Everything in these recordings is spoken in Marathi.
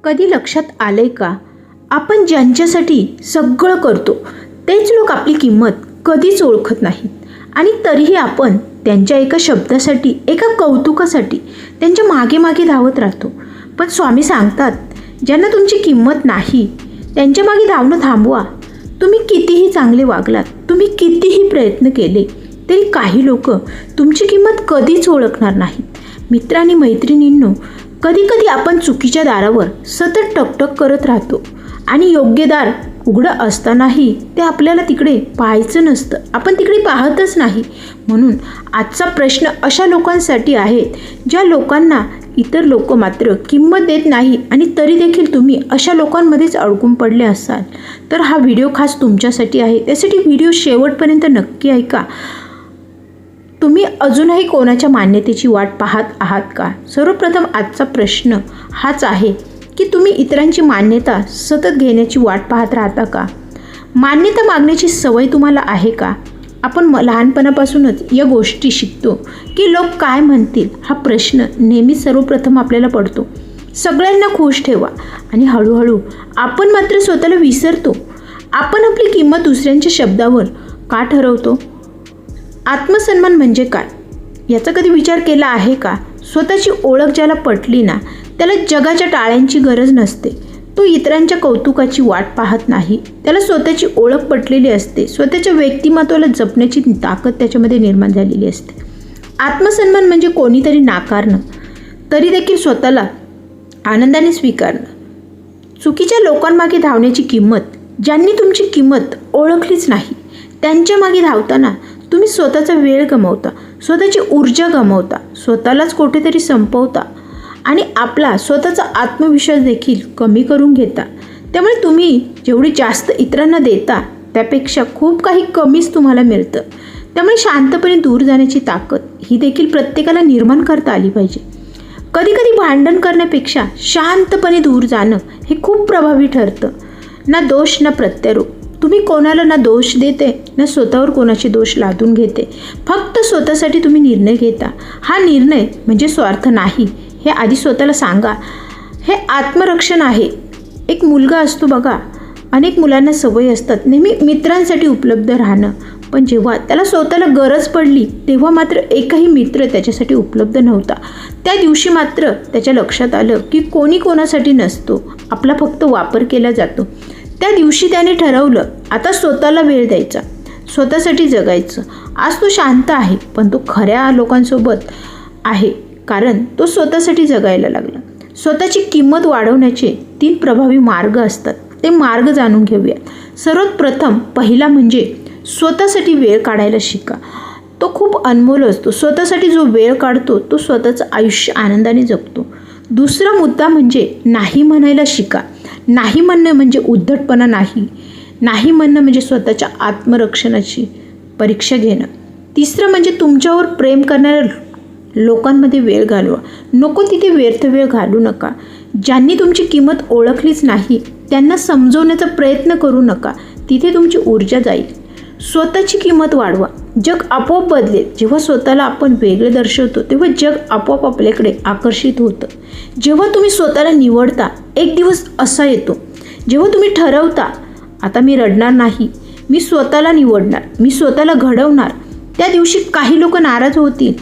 कधी लक्षात आलंय का, आपण ज्यांच्यासाठी सगळं करतो तेच लोक आपली किंमत कधीच ओळखत नाहीत आणि तरीही आपण त्यांच्या एका शब्दासाठी, एका कौतुकासाठी त्यांच्या मागे मागे धावत राहतो. पण स्वामी सांगतात, ज्यांना तुमची किंमत नाही त्यांच्या मागे धावणं थांबवा. तुम्ही कितीही चांगले वागलात, तुम्ही कितीही प्रयत्न केले तरी काही लोक तुमची किंमत कधीच ओळखणार नाहीत. मित्र आणि मैत्रिणींनो, कधीकधी आपण चुकीच्या दारावर सतत टकटक करत राहतो आणि योग्य दार उघडं असतानाही ते आपल्याला तिकडे पाहायचं नसतं, आपण तिकडे पाहतच नाही. म्हणून आजचा प्रश्न अशा लोकांसाठी आहे ज्या लोकांना इतर लोक मात्र किंमत देत नाही आणि तरी देखील तुम्ही अशा लोकांमध्येच अडकून पडले असाल तर हा व्हिडिओ खास तुमच्यासाठी आहे. त्यासाठी व्हिडिओ शेवटपर्यंत नक्की ऐका. तुम्ही अजूनही कोणाच्या मान्यतेची वाट पाहत आहात का? सर्वप्रथम आजचा प्रश्न हाच आहे की तुम्ही इतरांची मान्यता सतत घेण्याची वाट पाहत राहता का? मान्यता मागण्याची सवय तुम्हाला आहे का? आपण लहानपणापासूनच या गोष्टी शिकतो की लोक काय म्हणतील हा प्रश्न नेहमीच सर्वप्रथम आपल्याला पडतो. सगळ्यांना खुश ठेवा आणि हळूहळू आपण मात्र स्वतःला विसरतो. आपण आपली किंमत दुसऱ्यांच्या शब्दावर का ठरवतो? आत्मसन्मान म्हणजे काय याचा कधी विचार केला आहे का? स्वतःची ओळख ज्याला पटली ना त्याला जगाच्या टाळ्यांची गरज नसते. तो इतरांच्या कौतुकाची वाट पाहत नाही. त्याला स्वतःची ओळख पटलेली असते. स्वतःच्या व्यक्तिमत्वाला जपण्याची ताकद त्याच्यामध्ये निर्माण झालेली असते. आत्मसन्मान म्हणजे कोणीतरी नाकारणं तरी देखील स्वतःला आनंदाने स्वीकारणं. चुकीच्या लोकांमागे धावण्याची किंमत, ज्यांनी तुमची किंमत ओळखलीच नाही त्यांच्या मागे धावताना तुम्ही स्वतःचा वेळ गमावता, स्वतःची ऊर्जा गमावता, स्वतःलाच कुठेतरी संपवता आणि आपला स्वतःचा आत्मविश्वास देखील कमी करून घेता. त्यामुळे तुम्ही जेवढी जास्त इतरांना देता त्यापेक्षा खूप काही कमीच तुम्हाला मिळतं. त्यामुळे शांतपणे दूर जाण्याची ताकद ही देखील प्रत्येकाला निर्माण करता आली पाहिजे. कधीकधी भांडण करण्यापेक्षा शांतपणे दूर जाणं हे खूप प्रभावी ठरतं. ना दोष ना प्रत्यारोप. तुम्ही कोणाला ना दोष देते ना स्वतःवर कोणाचे दोष लादून घेते. फक्त स्वतःसाठी तुम्ही निर्णय घेता. हा निर्णय म्हणजे स्वार्थ नाही हे आधी स्वतःला सांगा. हे आत्मरक्षण आहे. एक मुलगा असतो बघा, अनेक मुलांना सवय असतात नेहमी मित्रांसाठी उपलब्ध राहणं, पण जेव्हा त्याला स्वतःला गरज पडली तेव्हा मात्र एकही मित्र त्याच्यासाठी उपलब्ध नव्हता. त्या दिवशी मात्र त्याच्या लक्षात आलं की कोणी कोणासाठी नसतो, आपला फक्त वापर केला जातो. त्या दिवशी त्याने ठरवलं आता स्वतःला वेळ द्यायचा, स्वतःसाठी जगायचं. आज तो शांत आहे पण तो खऱ्या लोकांसोबत आहे कारण तो स्वतःसाठी जगायला लागला. स्वतःची किंमत वाढवण्याचे 3 प्रभावी मार्ग असतात. ते मार्ग जाणून घेऊया. सर्वात प्रथम पहिला म्हणजे स्वतःसाठी वेळ काढायला शिका. तो खूप अनमोल असतो. स्वतःसाठी जो वेळ काढतो तो स्वतःचं आयुष्य आनंदाने जगतो. दुसरा मुद्दा म्हणजे नाही म्हणायला शिका. नाही म्हणणं म्हणजे उद्धटपणा नाही. नाही म्हणणं म्हणजे स्वतःच्या आत्मरक्षणाची परीक्षा घेणं. तिसरं म्हणजे तुमच्यावर प्रेम करणाऱ्या लोकांमध्ये वेळ घालवा. नको तिथे व्यर्थ वेळ घालू नका. ज्यांनी तुमची किंमत ओळखलीच नाही त्यांना समजवण्याचा प्रयत्न करू नका. तिथे तुमची ऊर्जा जाईल. स्वतःची किंमत वाढवा. जग आपोआप बदलेल. जेव्हा स्वतःला आपण वेगळे दर्शवतो तेव्हा जग आपोआप आपल्याकडे आकर्षित होतं. जेव्हा तुम्ही स्वतःला निवडता एक दिवस असा येतो जेव्हा तुम्ही ठरवता आता मी रडणार नाही, मी स्वतःला निवडणार, मी स्वतःला घडवणार. त्या दिवशी काही लोक नाराज होतील,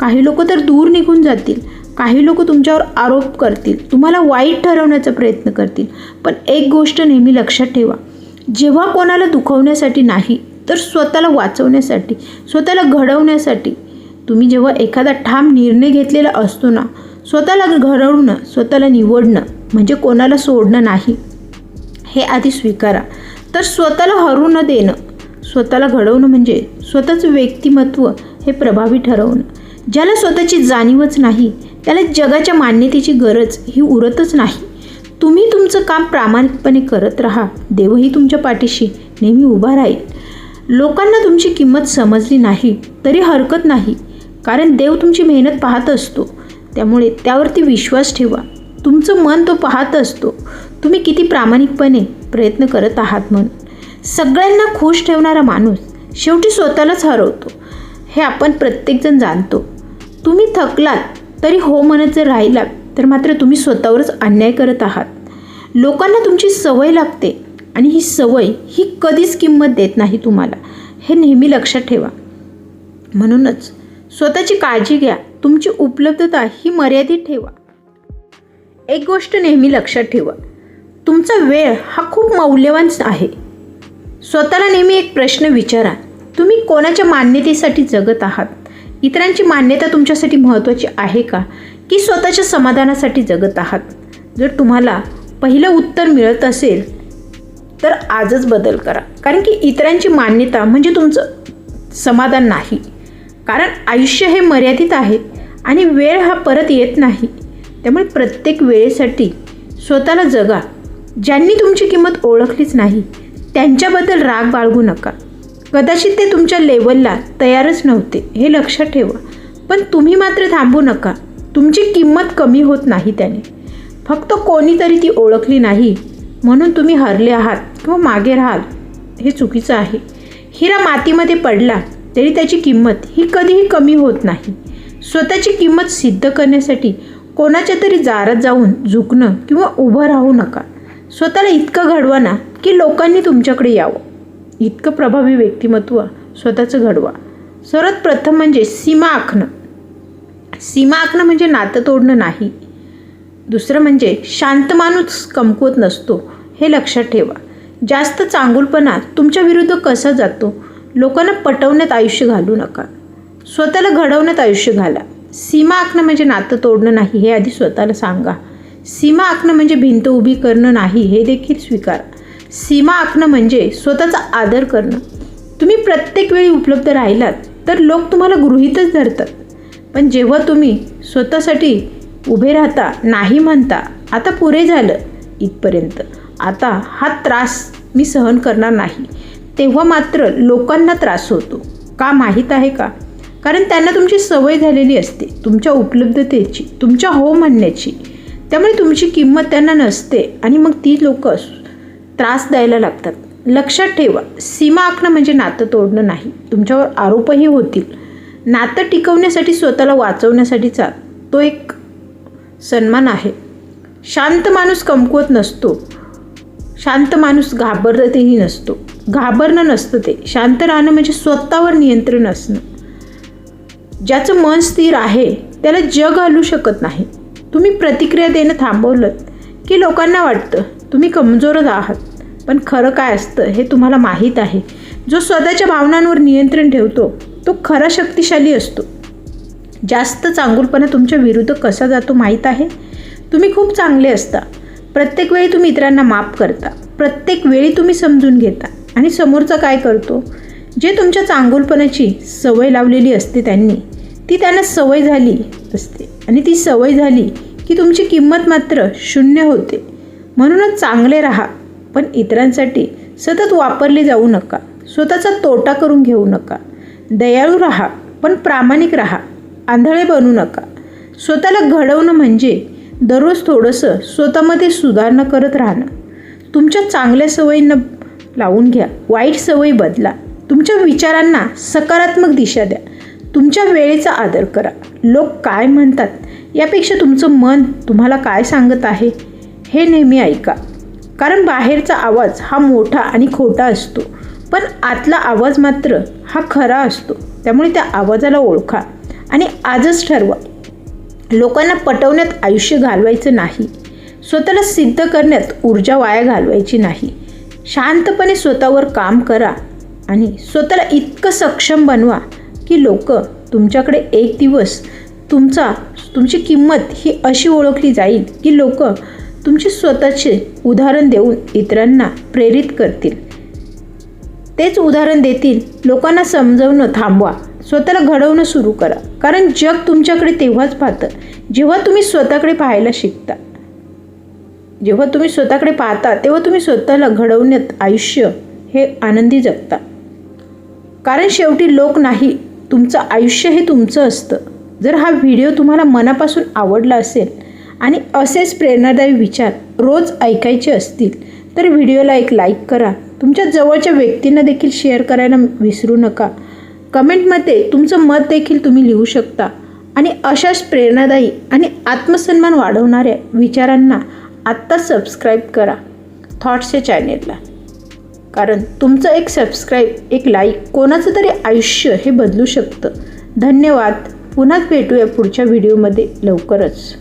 काही लोक तर दूर निघून जातील, काही लोक तुमच्यावर आरोप करतील, तुम्हाला वाईट ठरवण्याचा प्रयत्न करतील. पण एक गोष्ट नेहमी लक्षात ठेवा, जेव्हा कोणाला दुखवण्यासाठी नाही तर स्वतःला वाचवण्यासाठी, स्वतःला घडवण्यासाठी तुम्ही जेव्हा एखादा ठाम निर्णय घेतलेला असतो ना, स्वतःला घडवणं, स्वतःला निवडणं म्हणजे कोणाला सोडणं नाही हे आधी स्वीकारा. तर स्वतःला हरू न देणं, स्वतःला घडवणं म्हणजे स्वतःचं व्यक्तिमत्व हे प्रभावी ठरवणं. ज्याला स्वतःची जाणीवच नाही त्याला जगाच्या मान्यतेची गरज ही उरतच नाही. तुम्ही तुमचं काम प्रामाणिकपणे करत राहा. देवही तुमच्या पाठीशी नेहमी उभा राहील. लोकांना तुमची किंमत समजली नाही तरी हरकत नाही कारण देव तुमची मेहनत पाहत असतो. त्यामुळे त्यावरती विश्वास ठेवा. तुमचं मन तो पाहत असतो तुम्ही किती प्रामाणिकपणे प्रयत्न करत आहात म्हणून. सगळ्यांना खुश ठेवणारा माणूस शेवटी स्वतःलाच हरवतो हे आपण प्रत्येकजण जाणतो. तुम्ही थकलात तरी हो म्हणत जर राहिलात तर मात्र तुम्ही स्वतःवरच अन्याय करत आहात. लोकांना तुमची सवय लागते आणि ही सवय ही कधीच किंमत देत नाही तुम्हाला, हे नेहमी लक्षात ठेवा. म्हणूनच स्वतःची काळजी घ्या. तुमची उपलब्धता ही मर्यादित ठेवा. एक गोष्ट नेहमी लक्षात ठेवा, तुमचा वेळ हा खूप मौल्यवान आहे. स्वतःला नेहमी एक प्रश्न विचारा, तुम्ही कोणाच्या मान्यतेसाठी जगत आहात? इतरांची मान्यता तुमच्यासाठी महत्त्वाची आहे का, की स्वतःच्या समाधानासाठी जगत आहात? जर तुम्हाला पहिलं उत्तर मिळत असेल तर आजच बदल करा, कारण की इतरांची मान्यता म्हणजे तुमचं समाधान नाही. कारण आयुष्य हे मर्यादित आहे आणि वेळ हा परत येत नाही. त्यामुळे प्रत्येक वेळेसाठी स्वतःला जगा. ज्यांनी तुमची किंमत ओळखलीच नाही त्यांच्याबद्दल राग बाळगू नका. कदाचित ते तुमच्या लेवलला तयारच नव्हते, हे लक्षात ठेवा. पण तुम्ही मात्र थांबू नका. तुमची किंमत कमी होत नाही त्याने. फक्त कोणीतरी ती ओळखली नाही म्हणून तुम्ही हरले आहात किंवा मागे राहाल, हे चुकीचं आहे. हिरा मातीमध्ये पडला तरी त्याची किंमत ही कधीही कमी होत नाही. स्वतःची किंमत सिद्ध करण्यासाठी कोणाच्या तरी दारात जाऊन झुकणं किंवा उभं राहू नका. स्वतःला इतकं घडवा ना की लोकांनी तुमच्याकडे यावं. इतकं प्रभावी व्यक्तिमत्व स्वतःचं घडवा. सर्वात प्रथम म्हणजे सीमा आखणं. सीमा आखणं म्हणजे नातं तोडणं नाही. दुसरं म्हणजे शांत माणूस कमकुवत नसतो, हे लक्षात ठेवा. जास्त चांगुलपणा तुमच्या विरुद्ध कसा जातो, लोकांना पटवण्यात आयुष्य घालू नका. स्वतःला घडवण्यात आयुष्य घाला. सीमा आखणं म्हणजे नातं तोडणं नाही, हे आधी स्वतःला सांगा. सीमा आखणं म्हणजे भिंत उभी करणं नाही, हे देखील स्वीकारा. सीमा आखणं म्हणजे स्वतःचा आदर करणं. तुम्ही प्रत्येक वेळी उपलब्ध राहिलात तर लोक तुम्हाला गृहीतच धरतात. पण जेव्हा तुम्ही स्वतःसाठी उभे राहता, नाही म्हणता, आता पुरे झालं इथपर्यंत, आता हा त्रास मी सहन करणार नाही, तेव्हा मात्र लोकांना त्रास होतो. का माहीत आहे का? कारण त्यांना तुमची सवय झालेली असते तुमच्या उपलब्धतेची, तुमच्या हो म्हणण्याची. त्यामुळे तुमची किंमत त्यांना नसते आणि मग ती लोक त्रास द्यायला लागतात. लक्षात ठेवा, सीमा आखणं म्हणजे नातं तोडणं नाही. तुमच्यावर आरोपही होतील. नातं टिकवण्यासाठी, स्वतःला वाचवण्यासाठीचा तो एक सन्मान आहे. शांत माणूस कमकुवत नसतो. शांत माणूस घाबरतही नसतो. घाबरणं नसतं ते. शांत राहणं म्हणजे स्वतःवर नियंत्रण असणं. ज्याचं मन स्थिर आहे त्याला जग हलवू शकत नाही. तुम्ही प्रतिक्रिया देणं थांबवलं की लोकांना वाटतं तुम्ही कमजोरच आहात. पण खरं काय असतं हे तुम्हाला माहीत आहे. जो स्वतःच्या भावनांवर नियंत्रण ठेवतो तो खरा शक्तिशाली असतो. जास्त चांगुलपणा तुमच्या विरुद्ध कसा जातो माहीत आहे? तुम्ही खूप चांगले असता. प्रत्येक वेळी तुम्ही इतरांना माफ करता. प्रत्येक वेळी तुम्ही समजून घेता. आणि समोरचा काय करतो? जे तुमच्या चांगुलपणाची सवय लावलेली असते त्यांना सवय झाली असते. आणि ती सवय झाली की तुमची किंमत मात्र शून्य होते. म्हणूनच चांगले राहा, पण इतरांसाठी सतत वापरले जाऊ नका. स्वतःचा तोटा करून घेऊ नका. दयाळू राहा, पण प्रामाणिक राहा. आंधळे बनू नका. स्वतःला घडवणं म्हणजे दररोज थोडंसं स्वतःमध्ये सुधारणा करत राहणं. तुमच्या चांगल्या सवयींना लावून घ्या. वाईट सवयी बदला. तुमच्या विचारांना सकारात्मक दिशा द्या. तुमच्या वेळेचा आदर करा. लोक काय म्हणतात यापेक्षा तुमचं मन तुम्हाला काय सांगत आहे हे नेहमी ऐका. कारण बाहेरचा आवाज हा मोठा आणि खोटा असतो, पण आतला आवाज मात्र हा खरा असतो. त्यामुळे त्या आवाजाला ओळखा आणि आजच ठरवा. लोकांना पटवण्यात आयुष्य घालवायचं नाही. स्वतःला सिद्ध करण्यात ऊर्जा वाया घालवायची नाही. शांतपणे स्वतःवर काम करा आणि स्वतःला इतकं सक्षम बनवा की लोक तुमच्याकडे एक दिवस तुमची किंमत ही अशी ओळखली जाईल की लोक तुमचे स्वतःचे उदाहरण देऊन इतरांना प्रेरित करतील. तेच उदाहरण देतील. लोकांना समजवणं थांबवा. स्वतःला घडवणं सुरू करा. कारण जग तुमच्याकडे तेव्हाच पाहतं जेव्हा तुम्ही स्वतःकडे पाहायला शिकता. जेव्हा तुम्ही स्वतःकडे पाहता तेव्हा तुम्ही स्वतःला घडवण्यात आयुष्य हे आनंदी जगता. कारण शेवटी लोक नाही, तुमचं आयुष्य हे तुमचं असतं. जर हा व्हिडिओ तुम्हाला मनापासून आवडला असेल आणि असेच प्रेरणादायी विचार रोज ऐकायचे असतील तर व्हिडिओला एक लाईक करा. तुमच्या जवळच्या व्यक्तींना देखील शेअर करायला विसरू नका. कमेंटमध्ये तुमचं मत देखील तुम्ही लिहू शकता. आणि अशाच प्रेरणादायी आणि आत्मसन्मान वाढवणाऱ्या विचारांना आत्ता सबस्क्राईब करा थॉट्स या चॅनेलला, कारण तुमचं एक सबस्क्राईब, एक लाईक कोणाचं तरी आयुष्य हे बदलू शकतं. धन्यवाद. पुन्हा भेटूया पुढच्या व्हिडिओमध्ये लवकरच.